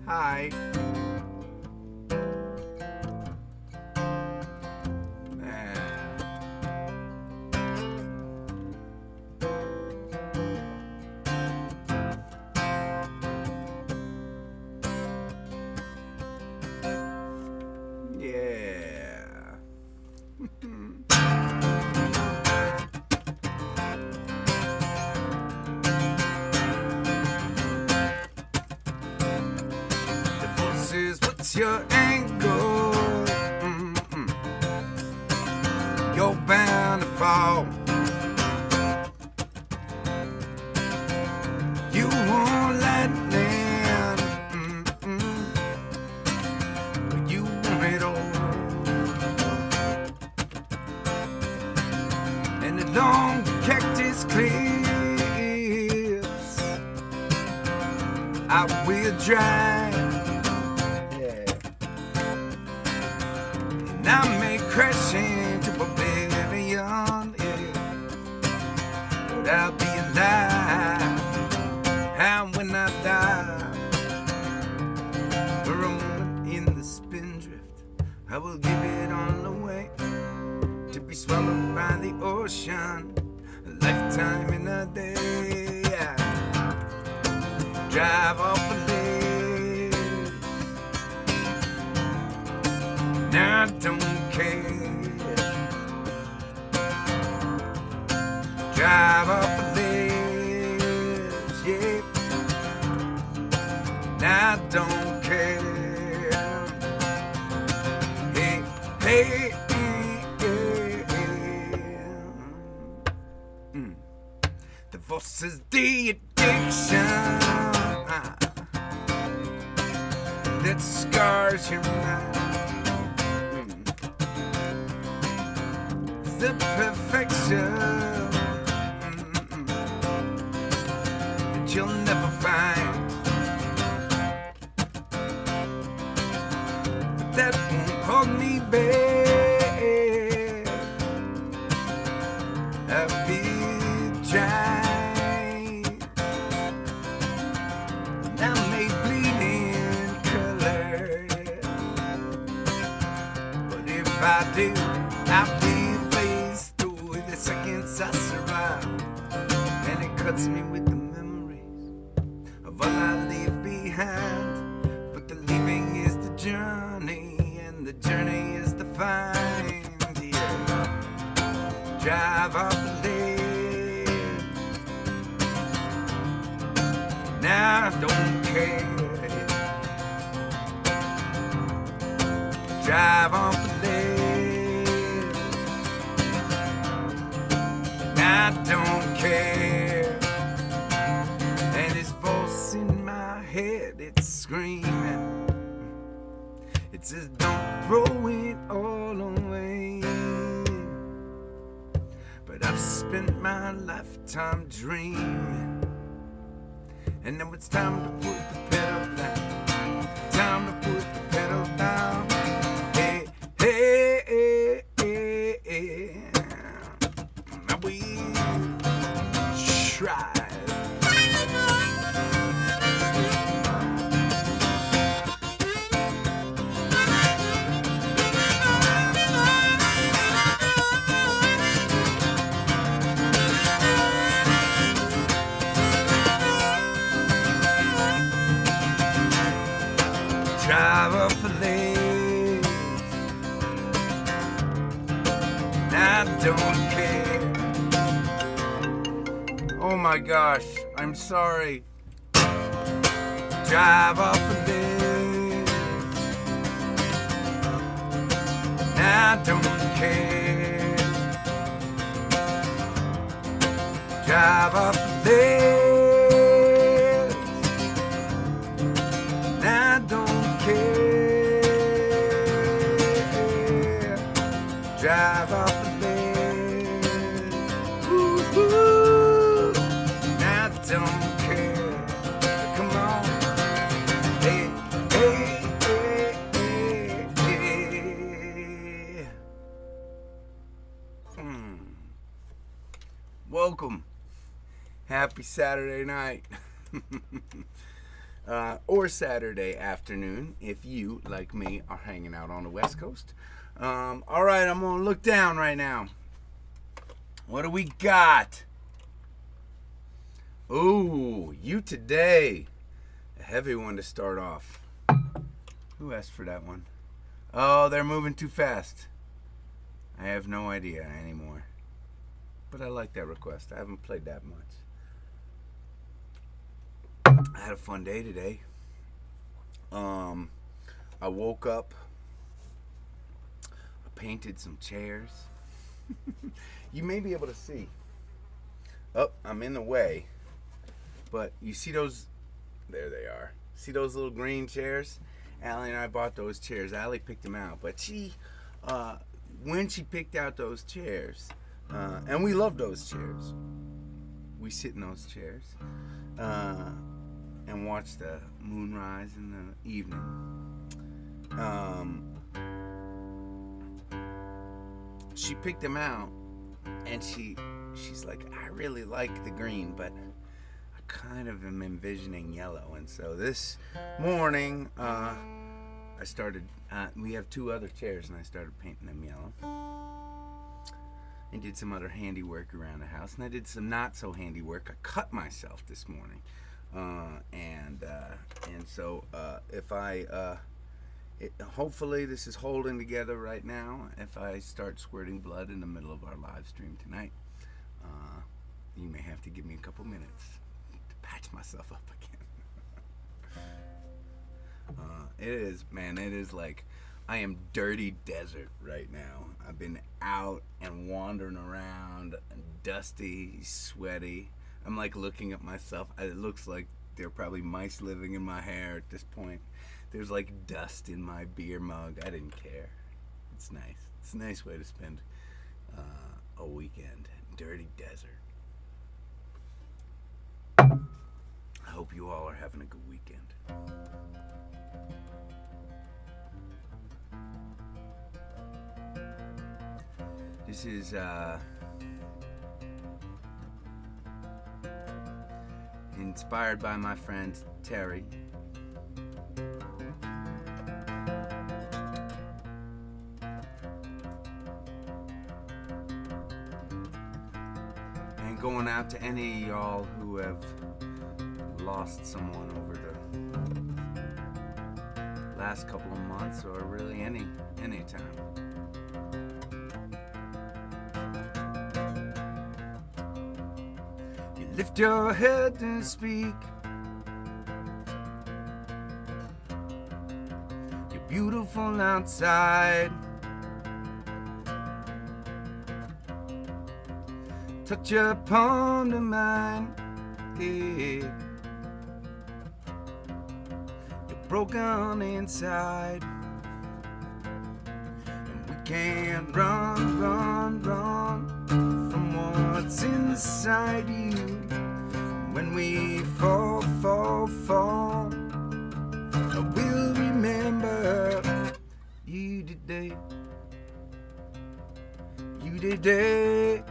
Hi. Yeah. The forces, what's your angle? You're bound to fall. You want lightning, but you want it all. And along the cactus cliffs, I will drive. And I may crash into oblivion, but I'll be alive. And when I die, for a moment in the spindrift, I will give it all away to be swallowed by the ocean, a lifetime in a day. Drive off a lake, now I don't care. Drive off a lake, yeah, now I don't care. Hey, hey, the force is the addiction that scars your mind. The perfection that you'll never find. But that won't hold me back. I'll be trying. And I may bleed in color, but if I do, I'll be faced through the seconds I survive. And it cuts me with the memories of all I leave behind. But the leaving is the journey, and the journey is the find. Yeah. Drive off the lake, now I don't care. Drive off the lake, I don't care. And this voice in my head, it's screaming. It says don't throw it all away. But I've spent my lifetime dreaming, and now it's time to put the pedal down. Time to put the pedal down. Hey, hey, hey, hey, hey. Now we try. Drive up the lake, I don't care. Oh my gosh, I'm sorry. Drive up the lake, I don't care. Drive up the lake, I don't care. Drive off the lake, ooh, I don't care. Come on, hey, hey, hey, hey. Welcome. Happy Saturday night. or Saturday afternoon if you, like me, are hanging out on the West Coast. All right, I'm going to look down right now. What do we got? Ooh, You Today. A heavy one to start off. Who asked for that one? Oh, they're moving too fast. I have no idea anymore. But I like that request. I haven't played that much. I had a fun day today. I woke up. I painted some chairs. You may be able to see. Oh, I'm in the way. But you see those? There they are. See those little green chairs? Allie and I bought those chairs. Allie picked them out. But when she picked out those chairs, and we love those chairs. We sit in those chairs and watch the moonrise in the evening. She picked them out, and she's like, I really like the green, but I kind of am envisioning yellow. And so this morning, I started, we have two other chairs, and I started painting them yellow. And did some other handiwork around the house, and I did some not so handiwork. I cut myself this morning, and so if I hopefully this is holding together right now. If I start squirting blood in the middle of our live stream tonight, you may have to give me a couple minutes to patch myself up again. It is like I am dirty desert right now. I've been out and wandering around, and dusty, sweaty. I'm like looking at myself. It looks like there are probably mice living in my hair at this point. There's like dust in my beer mug. I didn't care. It's nice. It's a nice way to spend a weekend. Dirty desert. I hope you all are having a good weekend. This is inspired by my friend Terry. And going out to any of y'all who have lost someone over the last couple of months, or really any time. Lift your head and speak. You're beautiful outside. Touch your palm to mine. Yeah. You're broken inside, and we can't run from what's inside you. When we fall, I will remember you today. You today.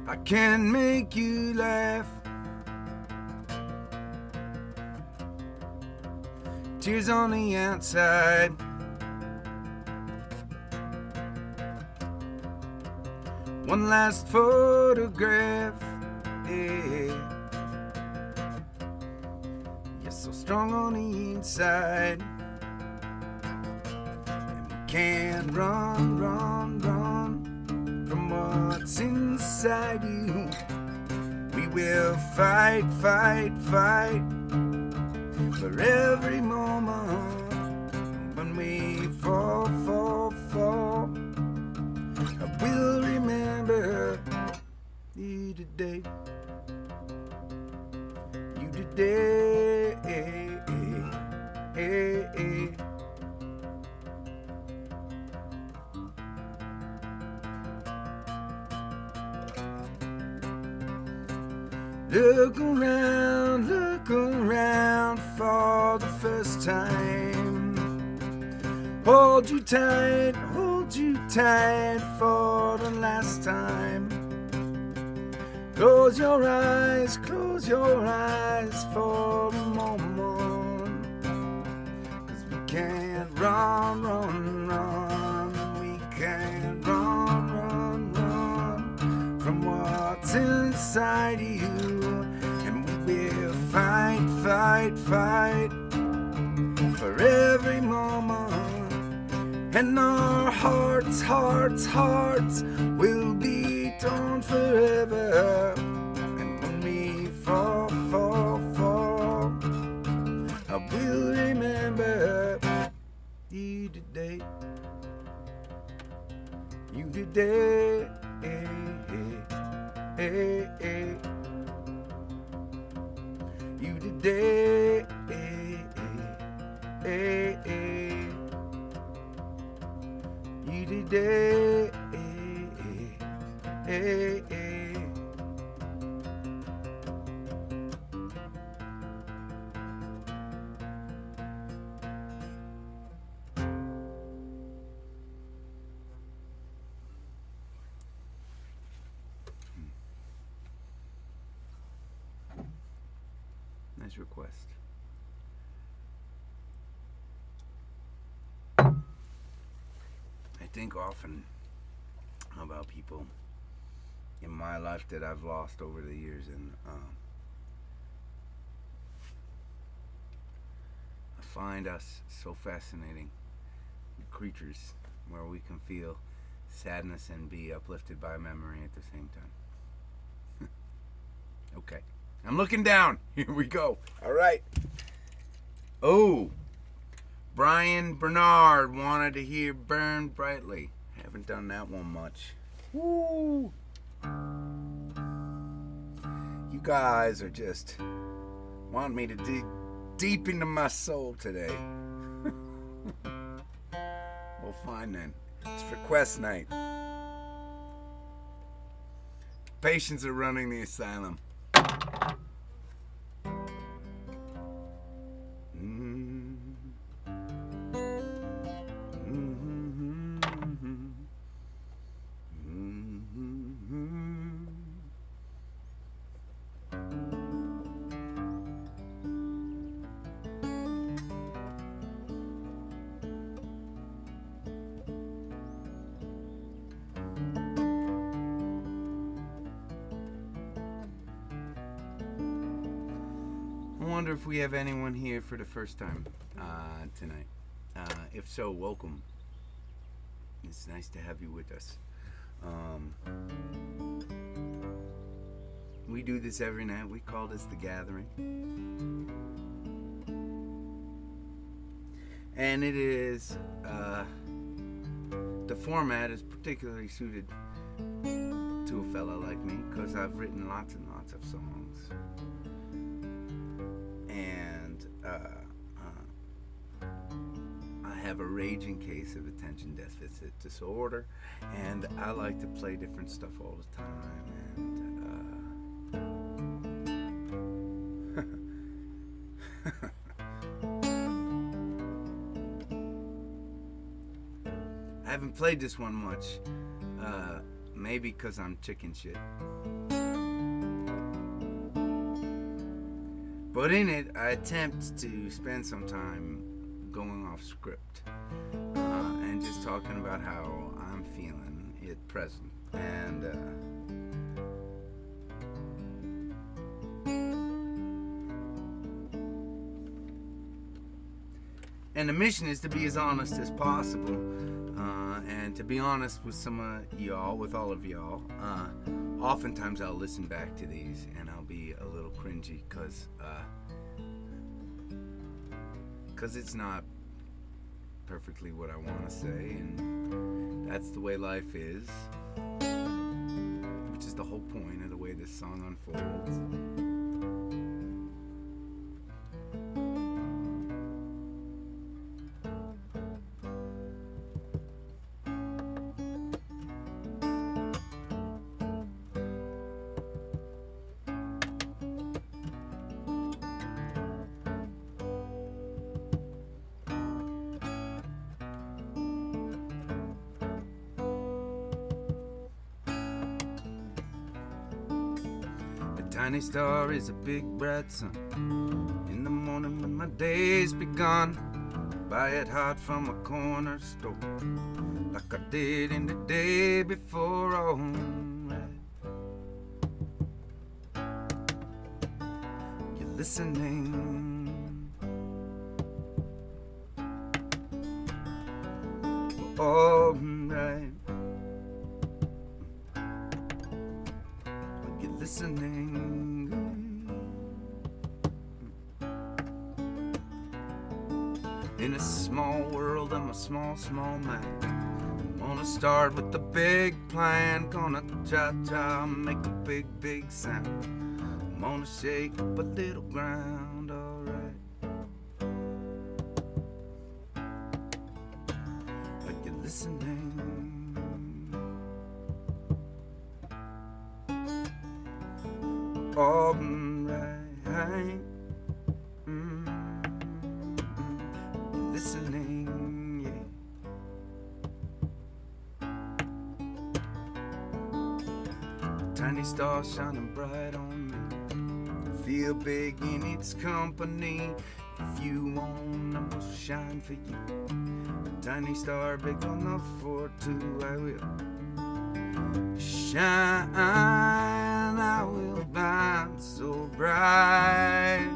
I can make you laugh. Tears on the outside. One last photograph. Yeah. You're so strong on the inside, and we can't run from what's inside you. We will fight for every moment. When we fall, I will remember you today. You today. Look around for the first time. hold you tight for the last time. Close your eyes for a moment. 'Cause we can't run. We can't run from what's inside you. And we will fight for every moment. And our hearts will beat on forever. And when we fall, I will remember you today. You today. You today. You today. Nice request. I think often about people in my life that I've lost over the years, and I find us so fascinating creatures where we can feel sadness and be uplifted by memory at the same time. Okay, I'm looking down. Here we go. All right. Oh, Brian Bernard wanted to hear Burn Brightly. Haven't done that one much. Woo! You guys are just wanting me to dig deep into my soul today. Well, fine then. It's request night. Patients are running the asylum. I wonder if we have anyone here for the first time tonight. If so, welcome. It's nice to have you with us. We do this every night. We call this The Gathering. And it is, the format is particularly suited to a fella like me because I've written lots and lots of songs. And I have a raging case of attention deficit disorder, and I like to play different stuff all the time. I haven't played this one much, maybe because I'm chicken shit. But in it, I attempt to spend some time going off script and just talking about how I'm feeling at present. And the mission is to be as honest as possible, and to be honest with some of y'all, with all of y'all. Oftentimes I'll listen back to these and I'll be a little cringy because it's not perfectly what I want to say, and that's the way life is, which is the whole point of the way this song unfolds. Tiny star is a big bright sun. In the morning when my day's begun, buy it hot from a corner store, like I did in the day before. Alright, you're listening. Alright, you're listening. In a small world, I'm a small man. Wanna start with the big plan. Gonna cha-cha, make a big sound. I'm gonna shake up a little ground, alright. Are you listening? Alright. Listening, yeah. Tiny star shining bright on me. Feel big in its company. If you want, I will shine for you. A tiny star big enough for two. I will shine. I will shine so bright.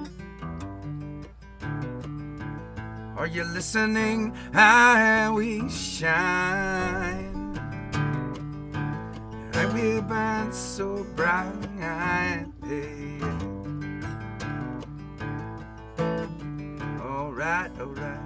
Are you listening? I will shine. I will burn so bright. Alright, alright.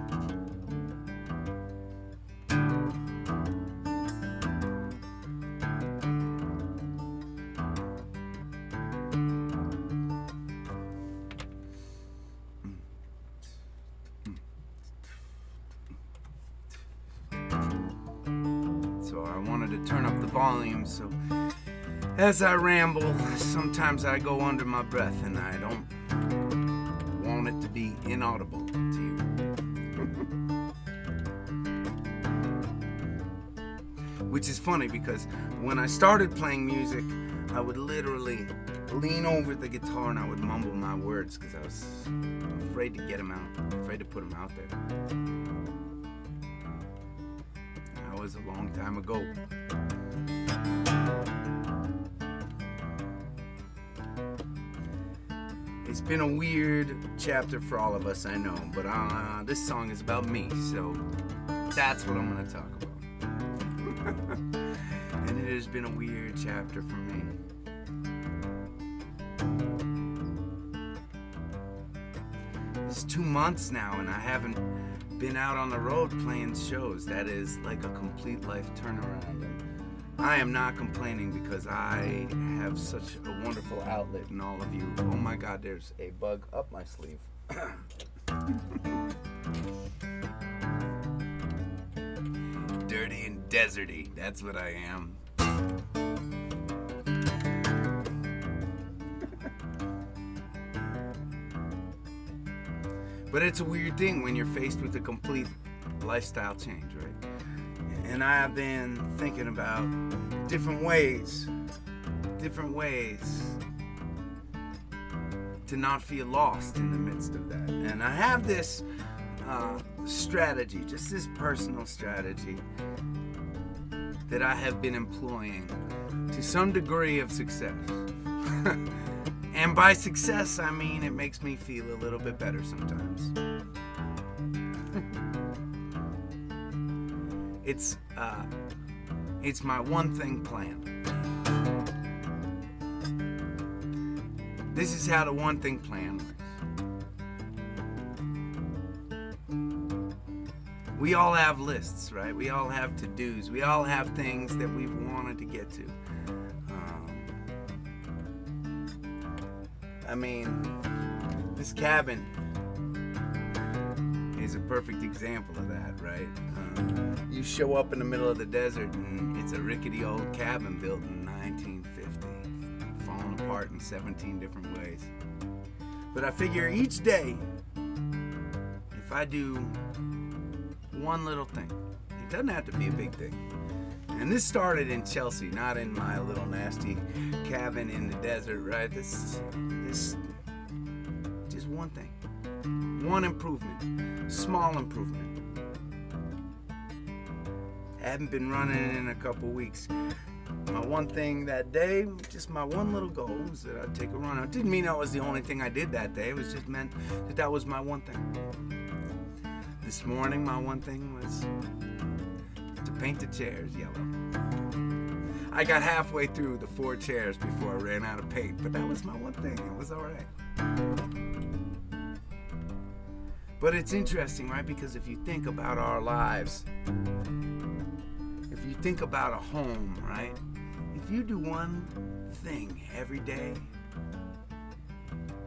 I wanted to turn up the volume, so as I ramble, sometimes I go under my breath, and I don't want it to be inaudible to you. Which is funny, because when I started playing music, I would literally lean over the guitar and I would mumble my words because I was afraid to get them out, afraid to put them out there. Was a long time ago. It's been a weird chapter for all of us, I know, but this song is about me, so that's what I'm going to talk about. And it has been a weird chapter for me. It's 2 months now, and I haven't been out on the road playing shows. That is like a complete life turnaround, and I am not complaining because I have such a wonderful outlet in all of you. Oh my God, there's a bug up my sleeve. Dirty and deserty, that's what I am. But it's a weird thing when you're faced with a complete lifestyle change, right? And I have been thinking about different ways to not feel lost in the midst of that. And I have this strategy, just this personal strategy that I have been employing to some degree of success. And by success, I mean it makes me feel a little bit better sometimes. It's my one thing plan. This is how the one thing plan works. We all have lists, right? We all have to-dos. We all have things that we've wanted to get to. I mean, this cabin is a perfect example of that, right? You show up in the middle of the desert and it's a rickety old cabin built in 1950, falling apart in 17 different ways. But I figure each day, if I do one little thing, it doesn't have to be a big thing. And this started in Chelsea, not in my little nasty cabin in the desert, right? This just one thing. One improvement. Small improvement. Haven't been running in a couple weeks. My one thing that day, just my one little goal, was that I'd take a run. It didn't mean that was the only thing I did that day. It was just meant that that was my one thing. This morning, my one thing was to paint the chairs yellow. I got halfway through the 4 chairs before I ran out of paint, but that was my one thing. It was all right. But it's interesting, right? Because if you think about our lives, if you think about a home, right? If you do one thing every day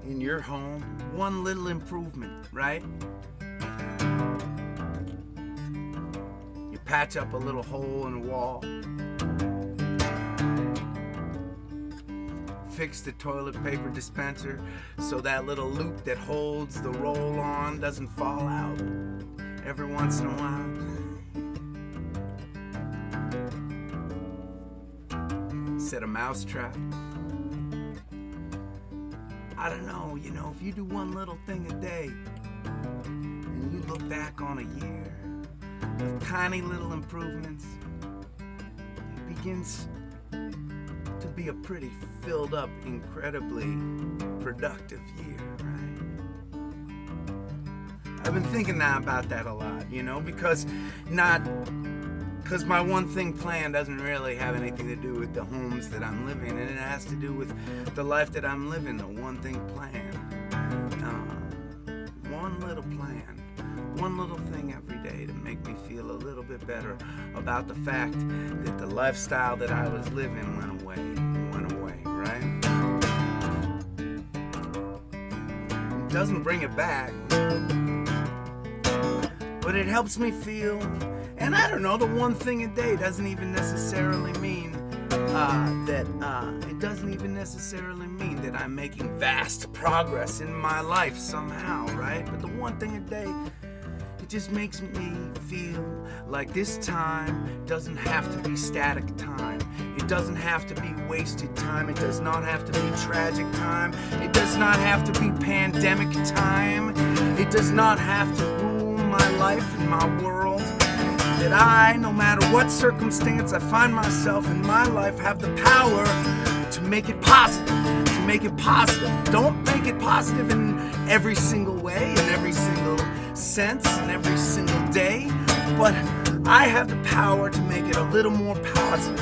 in your home, one little improvement, right? You patch up a little hole in the wall, fix the toilet paper dispenser so that little loop that holds the roll on doesn't fall out every once in a while. Set a mousetrap. I don't know, if you do one little thing a day and you look back on a year of tiny little improvements, it begins to be a pretty filled up, incredibly productive year, right? I've been thinking now about that a lot, because my one thing plan doesn't really have anything to do with the homes that I'm living in. It has to do with the life that I'm living, the one thing plan. One little plan, one little thing every day to make me feel a little bit better about the fact that the lifestyle that I was living went away, right? It doesn't bring it back, but it helps me feel. And I don't know, the one thing a day doesn't even necessarily mean it doesn't even necessarily mean that I'm making vast progress in my life somehow, right? But the one thing a day, it just makes me feel like this time doesn't have to be static time. It doesn't have to be wasted time. It does not have to be tragic time. It does not have to be pandemic time. It does not have to rule my life and my world. That I, no matter what circumstance I find myself in my life, have the power to make it positive, Don't make it positive in every single way, in every single sense, in every single day, but I have the power to make it a little more positive.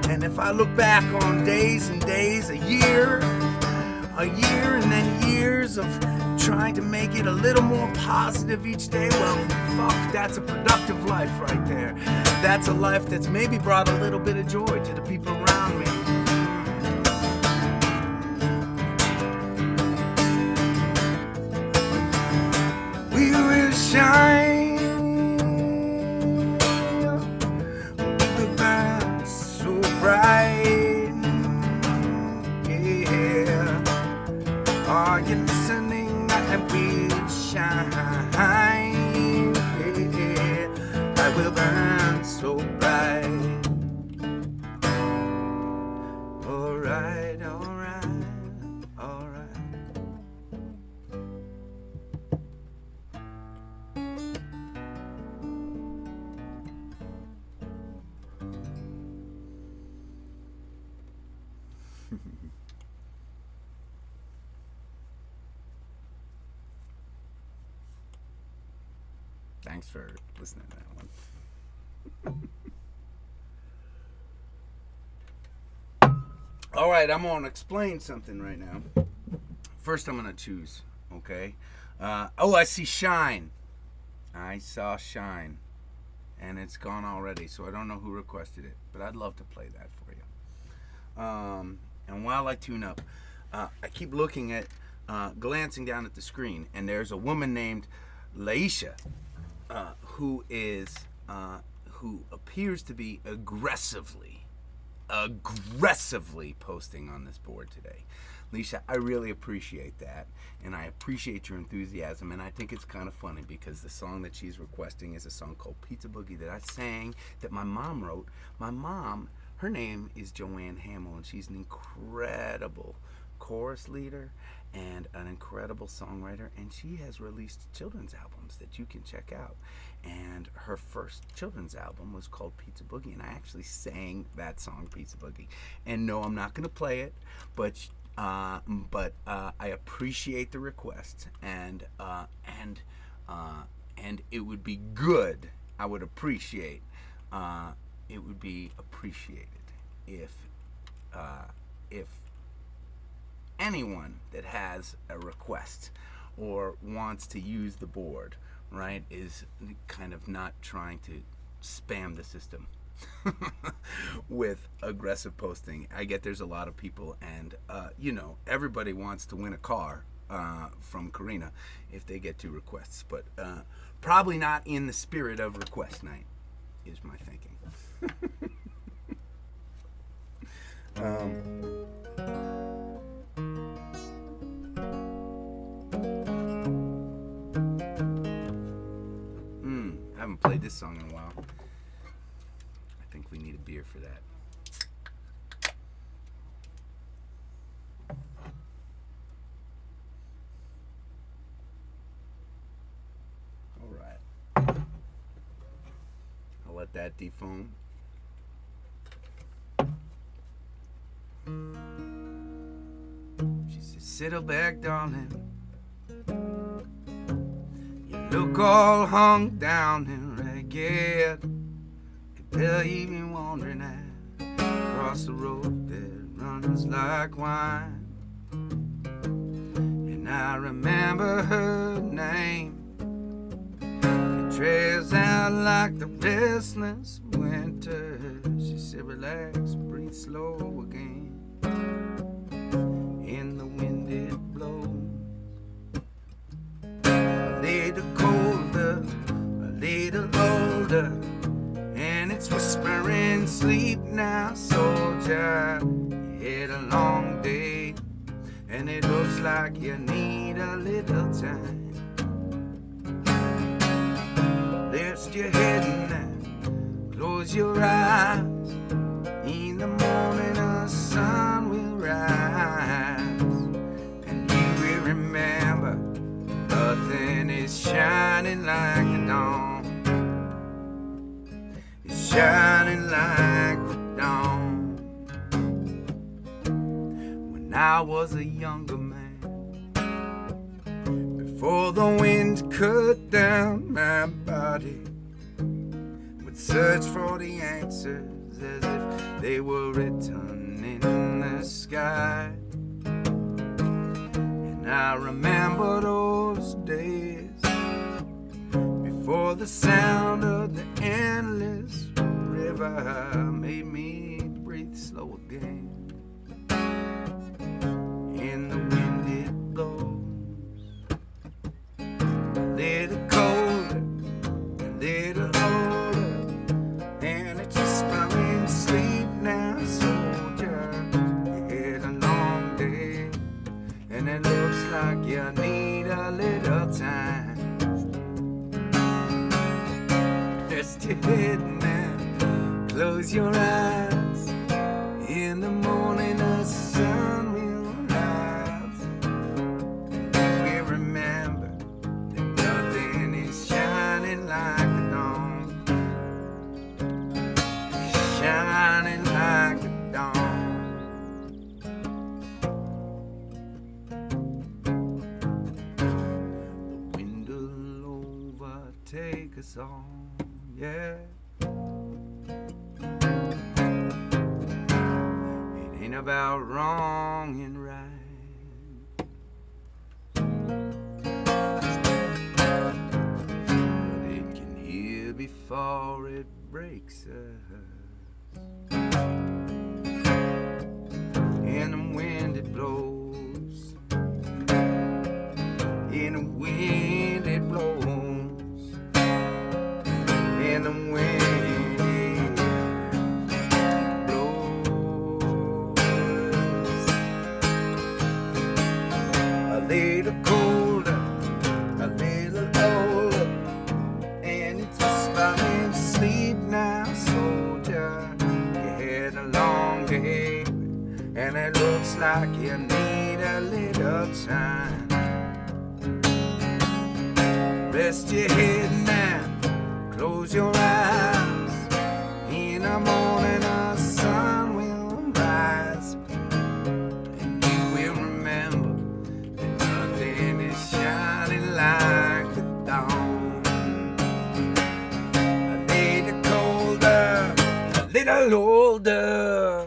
And if I look back on days and days, a year, and then years of trying to make it a little more positive each day, well, fuck, that's a productive life right there. That's a life that's maybe brought a little bit of joy to the people around me. We will shine, we will burn so bright, yeah. Are you listening? And we'll shine, yeah. I will burn so bright. Alright, alright, alright. Thanks for listening to that one. All right, I'm going to explain something right now. First, I'm going to choose, okay? I see Shine. I saw Shine, and it's gone already, so I don't know who requested it, but I'd love to play that for you. And while I tune up, I keep looking at, glancing down at the screen, and there's a woman named Laisha, who appears to be aggressively aggressively posting on this board today. Leisha, I really appreciate that, and I appreciate your enthusiasm, and I think it's kind of funny because the song that she's requesting is a song called Pizza Boogie that I sang, that my mom wrote. My mom, her name is Joanne Hamill, and she's an incredible chorus leader and an incredible songwriter, and she has released children's albums that you can check out. And her first children's album was called Pizza Boogie, and I actually sang that song, Pizza Boogie. And no, I'm not going to play it, but I appreciate the request, and it would be good. I would appreciate. It would be appreciated if anyone that has a request or wants to use the board, right, is kind of not trying to spam the system with aggressive posting. I get there's a lot of people, and everybody wants to win a car from Karina if they get 2 requests, but probably not in the spirit of request night is my thinking. I haven't played this song in a while. I think we need a beer for that. All right. I'll let that defoam. She says, "Settle back, darling. You look all hung down and ragged. Could tell you've been wandering across the road that runs like wine. And I remember her name. It trails out like the restless winter." She said, "Relax, breathe slow again. In the wind it blows. A little colder, a little older, and it's whispering, sleep now, soldier. You had a long day, and it looks like you need a little time. Lift your head now, close your eyes. In the morning the sun will rise, and you will remember nothing is shining like the dawn. It's shining like the dawn. When I was a younger man, before the wind cut down my body, would search for the answers as if they were written in the sky. And I remember those days before the sound of the endless river made me breathe slow again. In the wind it blows, a little colder, a little older, and it's whispering, sleep now, soldier. You had a long day, and it looks like you need a little time. Rest your head now, close your eyes. In the morning the sun will rise. We remember that nothing is shining like the dawn. Shining like the dawn. The wind will overtake us all, yeah. It ain't about wrong and right, but it can hear before it breaks us. In the wind it blows, in the wind it blows, in the wind it blows. and it looks like you need a little time. Rest your head now, close your eyes. In the morning the sun will rise, and you will remember that nothing is shining like the dawn. A little colder, a little older,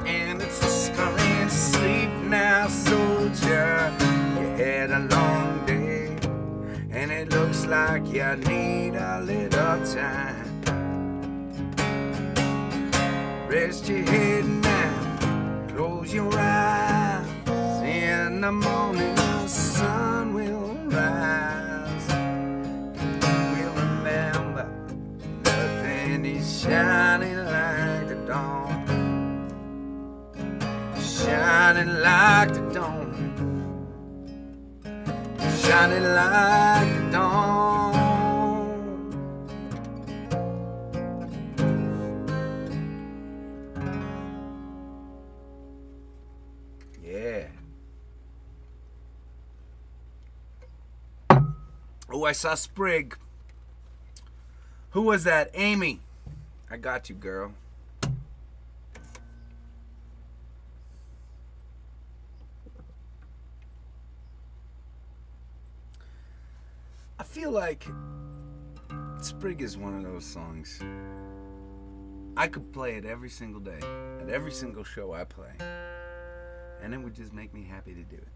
and it's whispering sleep now, soldier. You had a long day, and it looks like you need a little time. Rest your head now, close your eyes. In the morning the sun will rise. You will remember nothing is shining like the dawn. Shining like the dawn. Shining like the dawn. Yeah. Oh, I saw Sprig. Who was that? Amy. I got you, girl. I feel like Sprig is one of those songs I could play it every single day at every single show I play, and it would just make me happy to do it.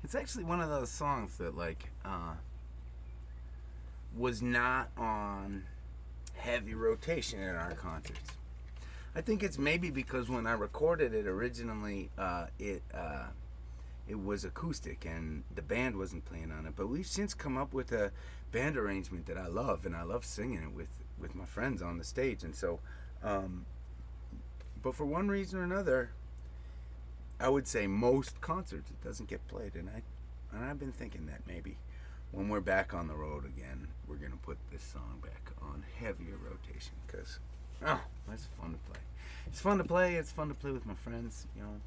It's actually one of those songs that was not on heavy rotation in our concerts. I think it's maybe because when I recorded it originally, it was acoustic and the band wasn't playing on it. But we've since come up with a band arrangement that I love, and I love singing it with my friends on the stage. And so, but for one reason or another, I would say most concerts it doesn't get played. And I've been thinking that maybe when we're back on the road again, we're gonna put this song back on heavier rotation because it's fun to play. It's fun to play. It's fun to play with my friends. You know.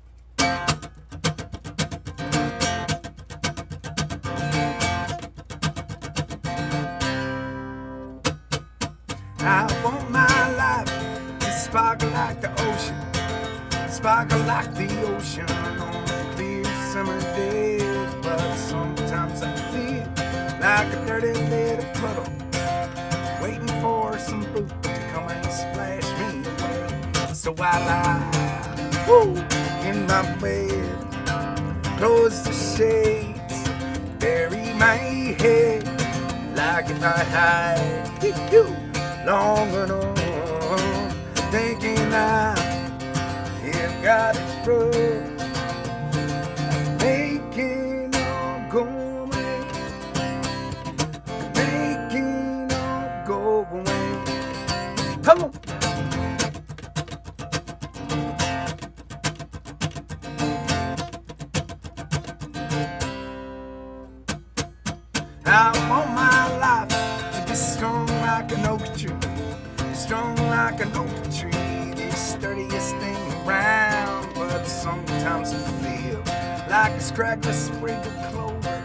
I want my life to sparkle like the ocean, sparkle like the ocean on a clear summer day. But sometimes I feel like a dirty little puddle, waiting for some boot to come and splash me away. So I lie in my bed, close the shades, bury my head, like if I hide long enough, thinking I have got it through, making all go away, making all go away. Come on. I want my life to be strong like an oak tree, strong like an oak tree, the sturdiest thing around. But sometimes I feel like a scraggly sprig of clover,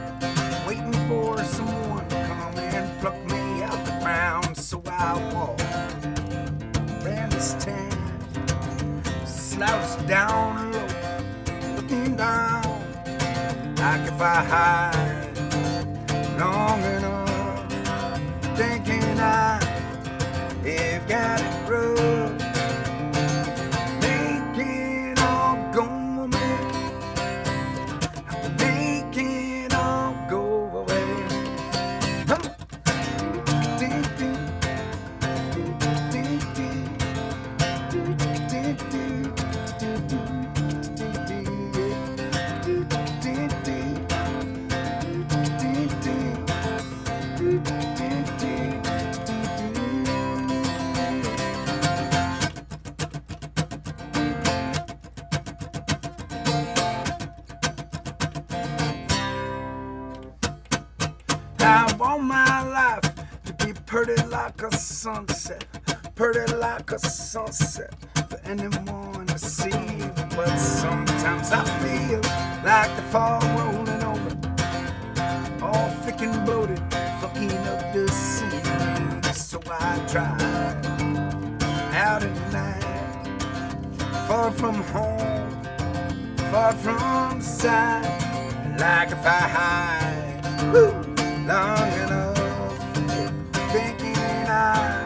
waiting for someone to come and pluck me out the ground. So I walk around this town, slouch down low, looking down, like if I hide long enough, thinking I have got it rough, making all go away, making all go away. I want my life to be pretty like a sunset, pretty like a sunset for anyone to see. But sometimes I feel like the fog rolling over, all thick and bloated, fucking up the scene. So I drive out at night, far from home, far from sight. Like if I hide long enough, thinking I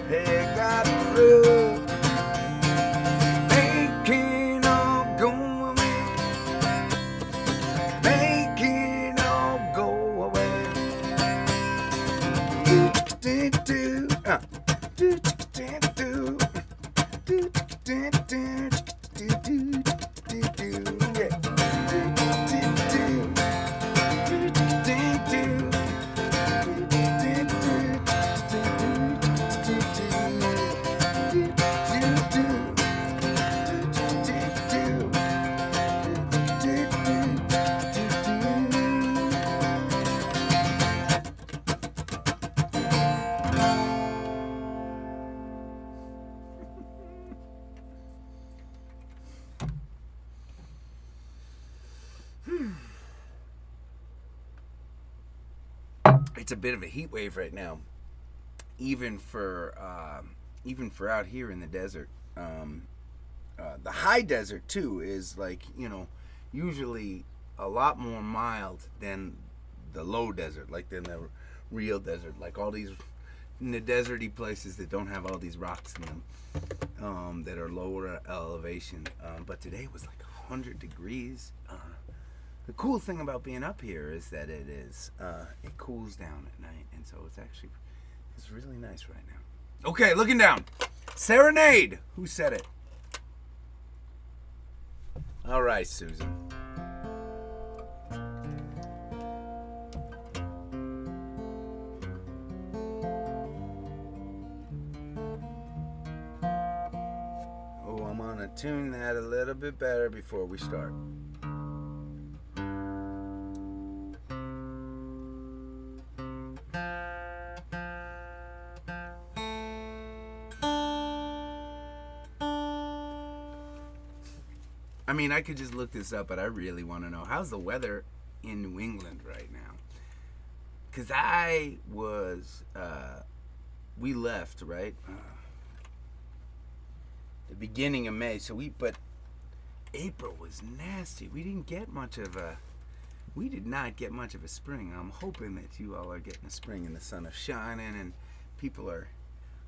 had got through, making all go away, making all go away. It's a bit of a heat wave right now, even for out here in the desert. The high desert too is like, usually a lot more mild than the low desert, like than the real desert, like all these in the deserty places that don't have all these rocks in them, that are lower elevation. But today was like 100 degrees. The cool thing about being up here is that it cools down at night, and so it's really nice right now. Okay, looking down. Serenade. Who said it? All right, Susan. Oh, I'm gonna tune that a little bit better before we start. I mean, I could just look this up, but I really want to know, how's the weather in New England right now? Because we left, right? The beginning of May, but April was nasty. We did not get much of a spring. I'm hoping that you all are getting a spring and the sun is shining and people are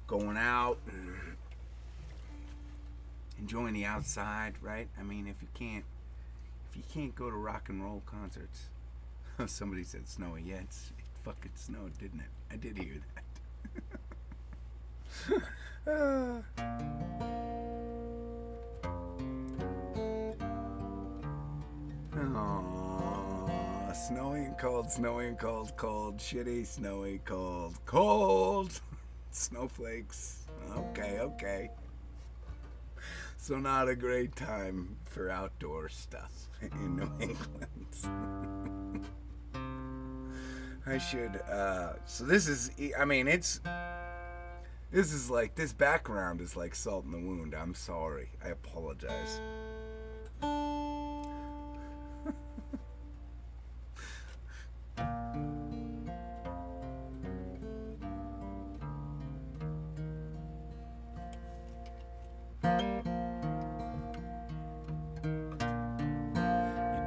going out and enjoying the outside, right? I mean, if you can't go to rock and roll concerts. Somebody said snowy. Yeah, it fucking snowed, didn't it? I did hear that. Oh, snowy and cold, shitty, snowy, cold, snowflakes. Okay. So not a great time for outdoor stuff in New England. I should, so this is like, this background is like salt in the wound. I'm sorry. I apologize.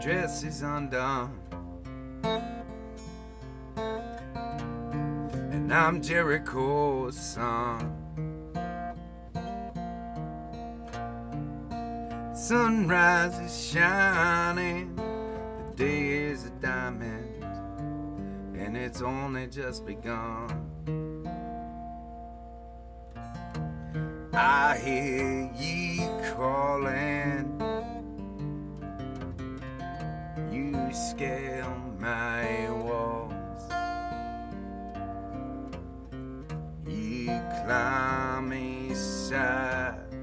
Dress is undone, and I'm Jericho's son. Sunrise is shining, the day is a diamond, and it's only just begun. I hear ye calling, you scale my walls, ye climb a side,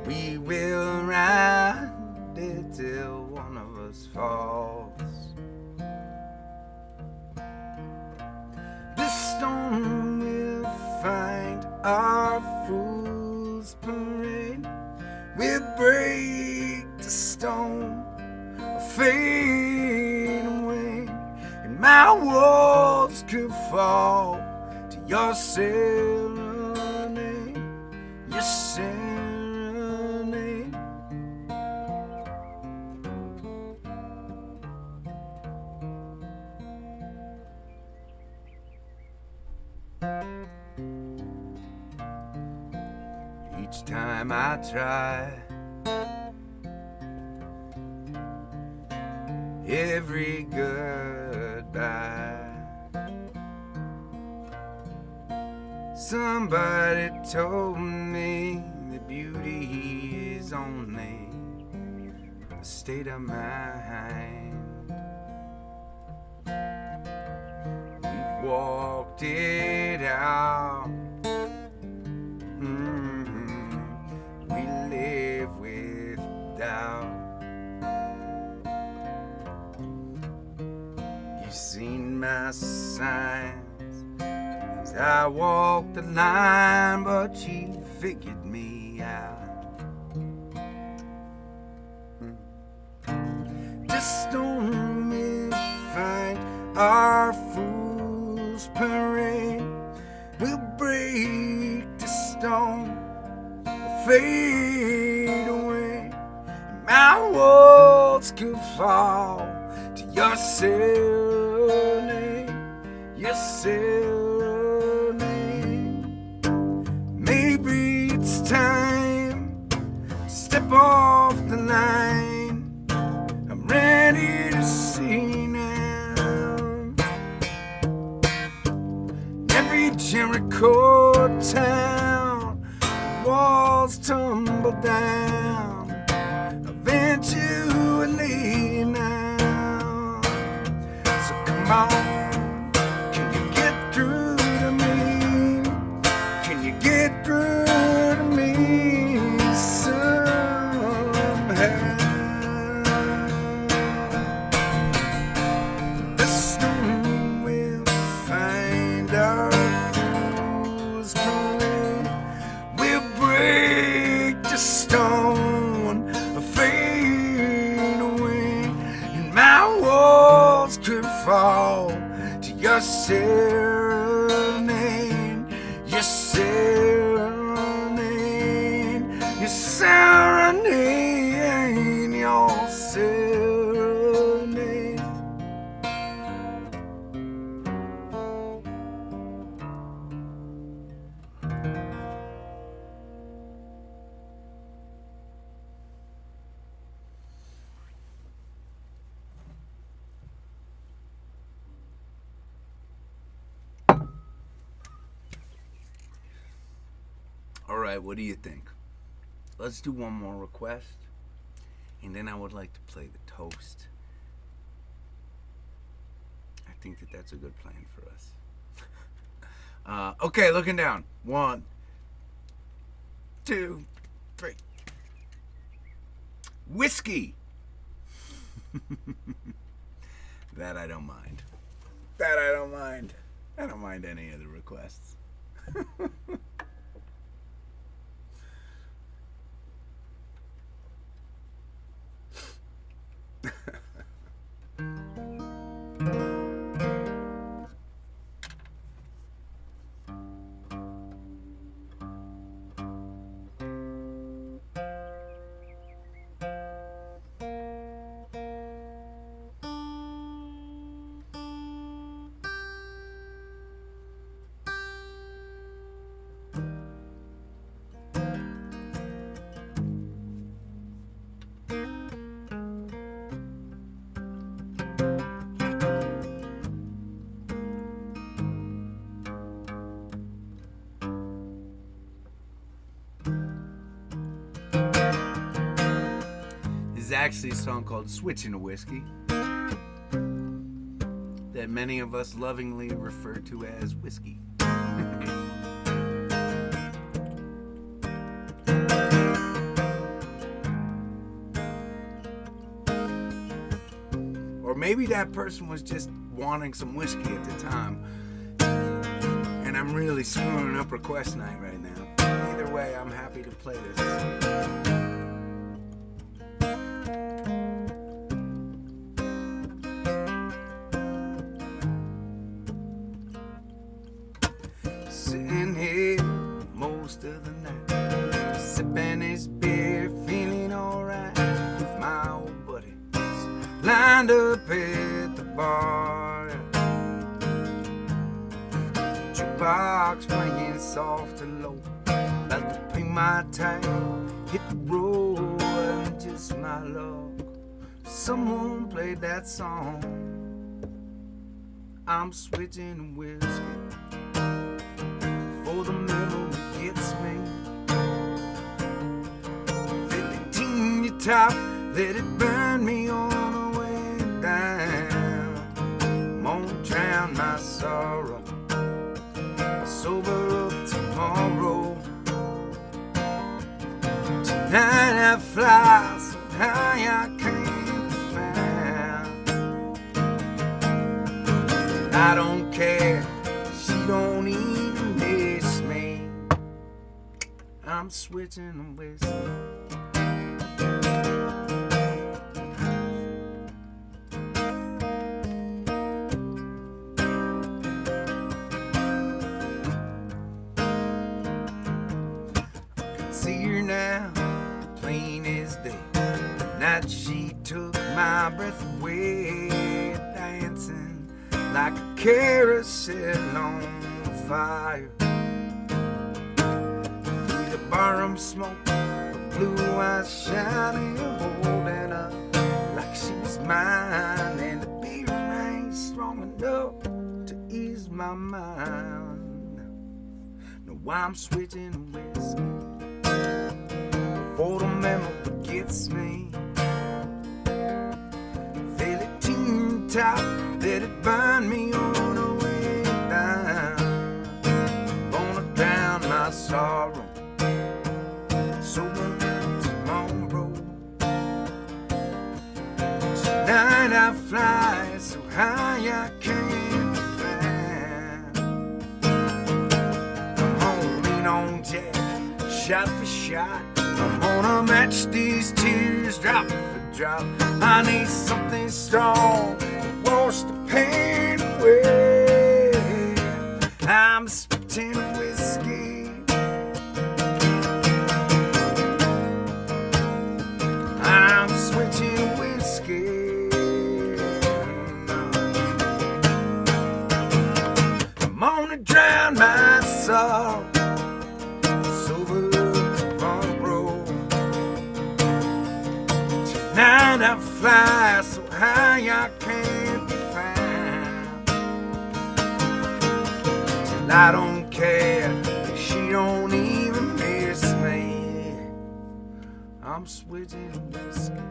we will ride it till one of us falls. The storm will find our fool's parade will break the stone, fade away, and my walls could fall to your serenade, your serenade. Each time I try, every goodbye, somebody told me that beauty is only a state of mind. We walked it out. We live with doubt. You've seen my signs as I walked the line, but you figured me out. Just don't we find our fool's parade will break the stone, fade away, and my walls could fall to your serenade, your serenade. Maybe it's time to step off the line. I'm ready to see now. Every Jericho town, walls tumble down eventually now. So come on, can you get through to me? Can you get through to me somehow? The storm will find our fool's parade, will break the stone, fade away, and my walls could fall to your serenade, your serenade, your serenade, your serenade. All right, what do you think? Let's do one more request, and then I would like to play the toast. I think that that's a good plan for us. Okay, looking down. 1, 2, 3. Whiskey. That I don't mind. That I don't mind. I don't mind any of the requests. Is actually a song called Switching to Whiskey that many of us lovingly refer to as whiskey. Or maybe that person was just wanting some whiskey at the time, and I'm really screwing up request night right now. Either way, I'm happy to play this. Sitting here most of the night, sipping this beer, feeling alright, with my old buddies lined up at the bar. Jukebox playing soft and low, about to pay my time, hit the road, and just my luck, someone played that song. I'm switching whiskey for the memory gets me. Fill it in your top, let it burn me on the way down. Won't drown my sorrow, sober up tomorrow. Tonight I fly so high I can't be found. I don't care, she don't even miss me. I'm switching the whiskey. See her now, plain as day. The night she took my breath away, dancing like a carousel on fire. Through the barroom smoke, the blue eyes shining, holding up like she was mine, and the beer ain't strong enough to ease my mind. No, I'm switching whiskey before the memory gets me. Fill it to the top, let it burn me on the way down. Gonna drown my sorrow, so tomorrow. Tonight I fly so high I can't be found. I'm gonna lean on Jack, shot for shot. I'm gonna match these tears drop for drop. I need something strong to wash the pain away. I'm switching whiskey. I'm switching whiskey. I'm gonna drown my sorrow, tonight I fly so high I can't be found. Till I don't care, she don't even miss me. I'm switching whiskey.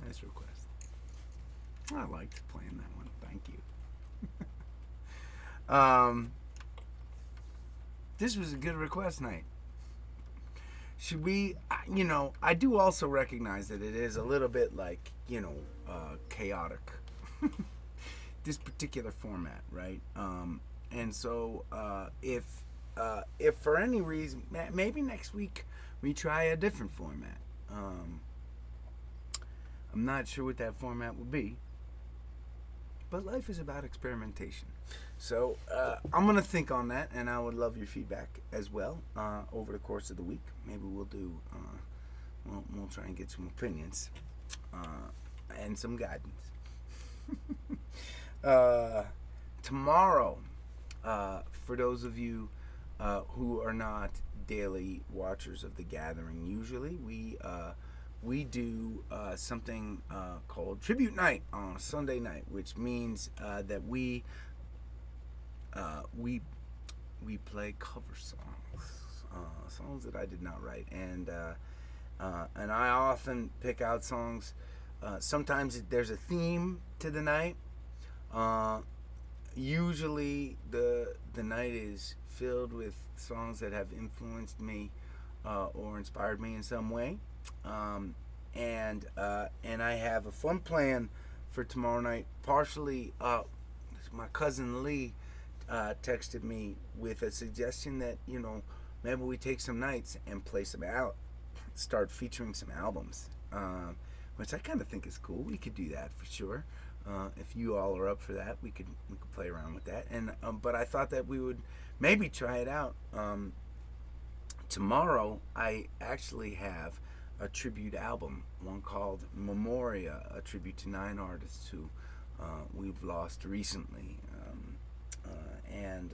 Nice request. I liked playing that one. Thank you. This was a good request night. Should we, I do also recognize that it is a little bit like, chaotic. This particular format, right? And so if for any reason, maybe next week we try a different format. I'm not sure what that format will be, but life is about experimentation. So I'm going to think on that, and I would love your feedback as well over the course of the week. Maybe we'll do, we'll try and get some opinions and some guidance. Tomorrow, for those of you who are not daily watchers of The Gathering, usually we do something called Tribute Night on a Sunday night, which means that we play cover songs that I did not write, and I often pick out songs. Sometimes there's a theme to the night. Usually the night is filled with songs that have influenced me or inspired me in some way, um, and I have a fun plan for tomorrow night. Partially, my cousin Lee texted me with a suggestion that maybe we take some nights and play some out, start featuring some albums, which I kind of think is cool. We could do that for sure. If you all are up for that, we could play around with that. And but I thought that we would maybe try it out. Tomorrow, I actually have a tribute album, one called Memoria, a tribute to 9 artists who we've lost recently. And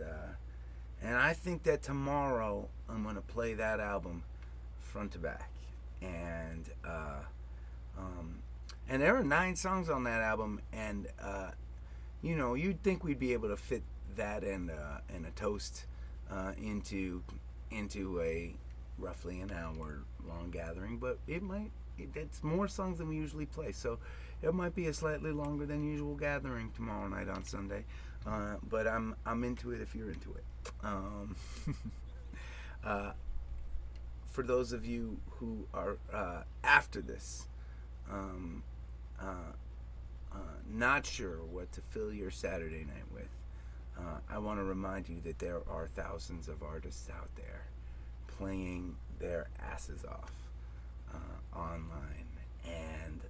I think that tomorrow I'm gonna play that album front to back, and there are 9 songs on that album, and you'd think we'd be able to fit that and a toast into a roughly an hour long gathering, but it's more songs than we usually play, so it might be a slightly longer than usual gathering tomorrow night on Sunday. But I'm into it if you're into it. For those of you who are after this, not sure what to fill your Saturday night with, I want to remind you that there are thousands of artists out there playing their asses off online, and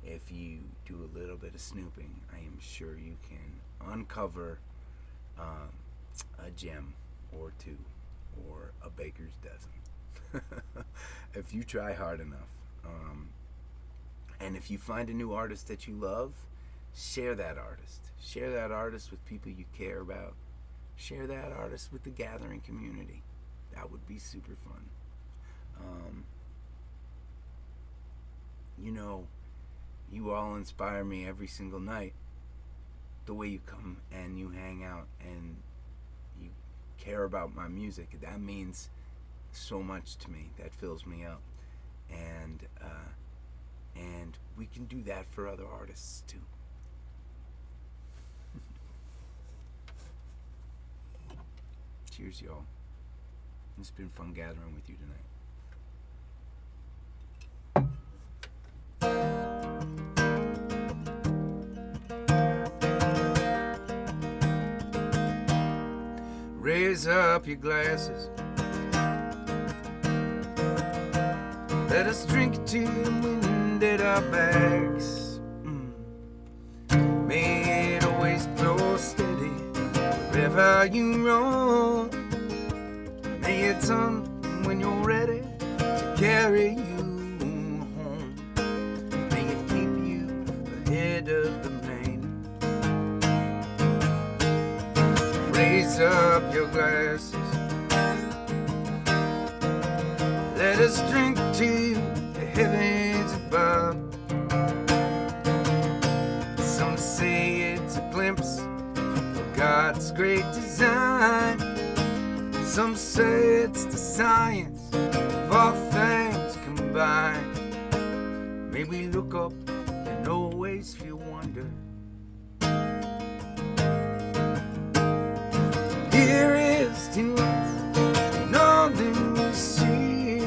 if you do a little bit of snooping, I am sure you can uncover a gem or two or a baker's dozen if you try hard enough. And if you find a new artist that you love, share that artist. Share that artist with people you care about. Share that artist with the gathering community. That would be super fun. You all inspire me every single night. The way you come and you hang out and you care about my music, that means so much to me. That fills me up. And we can do that for other artists too. Cheers, y'all. It's been fun gathering with you tonight. Raise up your glasses. Let us drink to the wind at our backs. May it always blow steady wherever you roam. May it come when you're ready to carry you home. May it keep you ahead of the rain. Raise up your glasses. Let us drink to the heavens above. Some say it's a glimpse of God's great design. Some say it's the science of all things combined. May we look up and always feel wonder. Here is to us, and all that we see.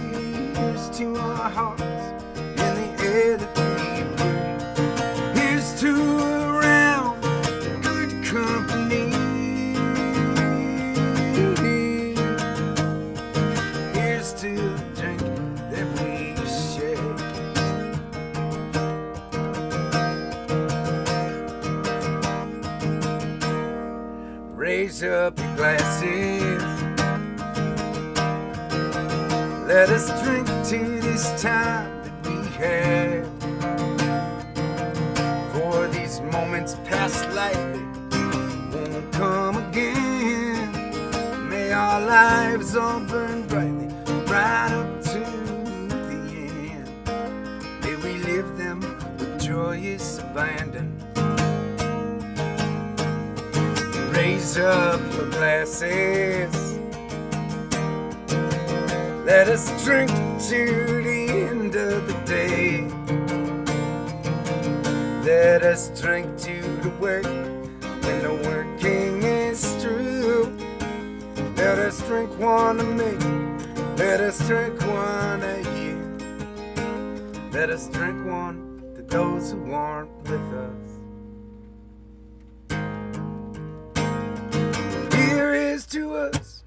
Here's to our hearts and the air that we breathe. Here's to around good company. Here's to the drink that we share. Raise up your glasses. Let us drink to this time that we had. For these moments past lightly won't come again. May our lives all burn brightly right up to the end. May we live them with joyous abandon. Raise up your glasses. Let us drink to the end of the day. Let us drink to the work when the working is through. Let us drink one a minute, let us drink one a year. Let us drink one to those who aren't with us. Here is to us,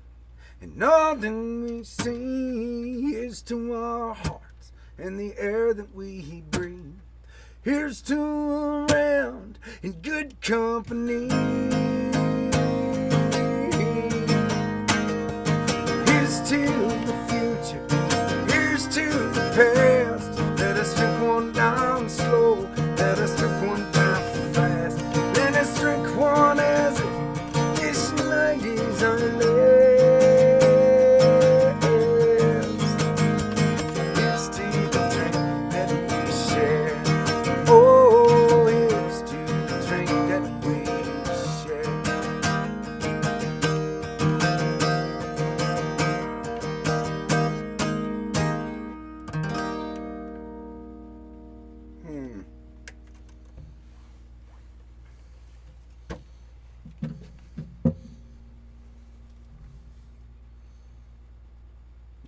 and all that we see. Here's to our hearts and the air that we breathe. Here's to around in good company. Here's to the future, here's to the past. Let us drink one down slow, let us drink one down fast. Let us drink one as if this night is our last. Here's to the drink that we share. Oh, here's to the drink that we share.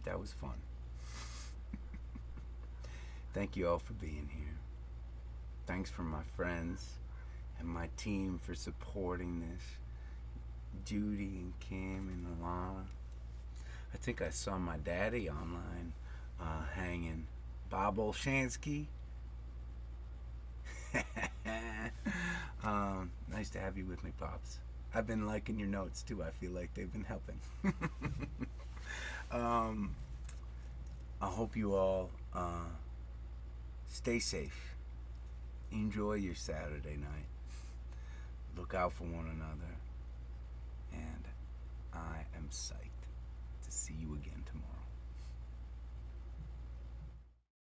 That was fun. Thank you all for being here. Thanks for my friends and my team for supporting this. Judy and Kim and Alana. I think I saw my daddy online hanging. Bob Olshansky. Nice to have you with me, Pops. I've been liking your notes too. I feel like they've been helping. I hope you all stay safe. Enjoy your Saturday night. Look out for one another. And I am psyched to see you again tomorrow.